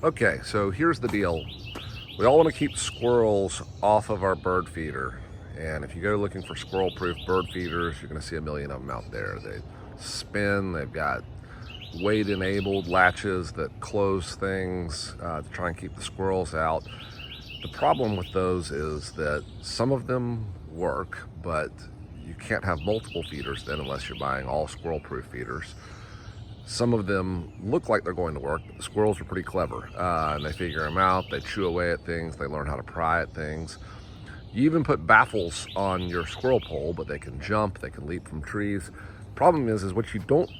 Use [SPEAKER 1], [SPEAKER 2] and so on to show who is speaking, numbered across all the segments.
[SPEAKER 1] Okay, so here's the deal. We all want to keep squirrels off of our bird feeder. And if you go looking for squirrel-proof bird feeders, you're going to see a million of them out there. They spin, they've got weight-enabled latches that close things to try and keep the squirrels out. The problem with those is that some of them work, but you can't have multiple feeders then unless you're buying all squirrel-proof feeders. Some of them look like they're going to work, but the squirrels are pretty clever, and they figure them out. They chew away at things, they learn how to pry at things. You even put baffles on your squirrel pole, but they can jump, they can leap from trees. Problem is what you don't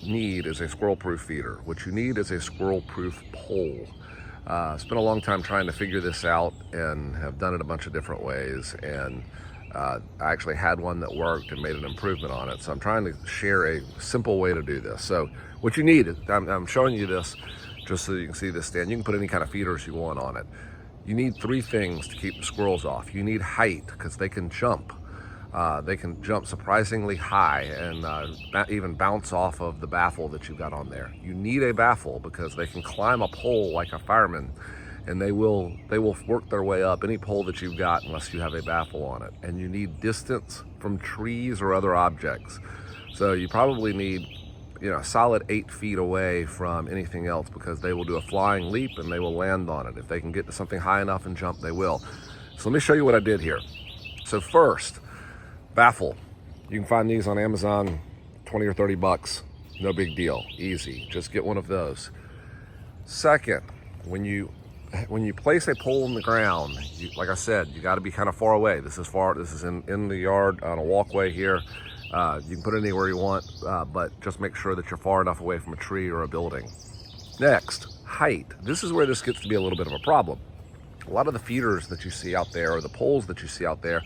[SPEAKER 1] need is a squirrel-proof feeder. What you need is a squirrel-proof pole. Spent a long time trying to figure this out and have done it a bunch of different ways, and I actually had one that worked and made an improvement on it. So I'm trying to share a simple way to do this. So what you need, I'm showing you this just so you can see this stand. You can put any kind of feeders you want on it. You need three things to keep the squirrels off. You need height, because they can jump. They can jump surprisingly high and even bounce off of the baffle that you've got on there. You need a baffle because they can climb a pole like a fireman, and they will work their way up any pole that you've got unless you have a baffle on it. And you need distance from trees or other objects. So you probably need, a solid 8 feet away from anything else, because they will do a flying leap and they will land on it. If they can get to something high enough and jump, they will. So let me show you what I did here. So first, baffle. You can find these on Amazon, 20 or 30 bucks. No big deal, easy. Just get one of those. Second, when you place a pole in the ground, like I said, you got to be kind of far away. This is in the yard on a walkway here. You can put it anywhere you want, but just make sure that you're far enough away from a tree or a building. Next, height. This is where this gets to be a little bit of a problem. A lot of the feeders that you see out there, or the poles that you see out there,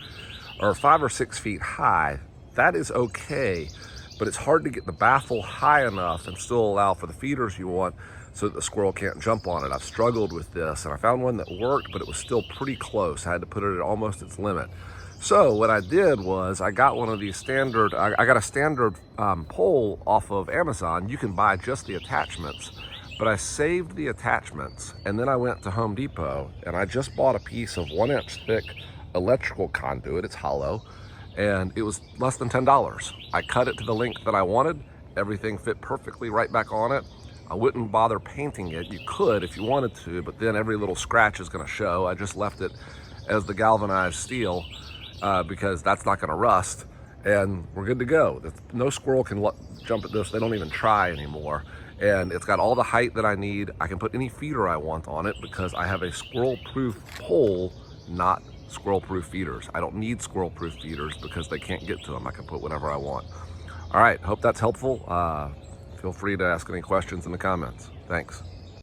[SPEAKER 1] are 5 or 6 feet high. That is okay, but it's hard to get the baffle high enough and still allow for the feeders you want so that the squirrel can't jump on it. I've struggled with this, and I found one that worked, but it was still pretty close. I had to put it at almost its limit. So what I did was I got one of these standard, I got a standard pole off of Amazon. You can buy just the attachments, but I saved the attachments, and then I went to Home Depot and I just bought a piece of 1 inch thick electrical conduit. It's hollow, and it was less than $10. I cut it to the length that I wanted. Everything fit perfectly right back on it. I wouldn't bother painting it. You could if you wanted to, but then every little scratch is going to show. I just left it as the galvanized steel because that's not going to rust, and we're good to go. No squirrel can jump at this. They don't even try anymore. And it's got all the height that I need. I can put any feeder I want on it because I have a squirrel-proof pole, not squirrel-proof feeders. I don't need squirrel-proof feeders because they can't get to them. I can put whatever I want. All right, hope that's helpful. Feel free to ask any questions in the comments. Thanks.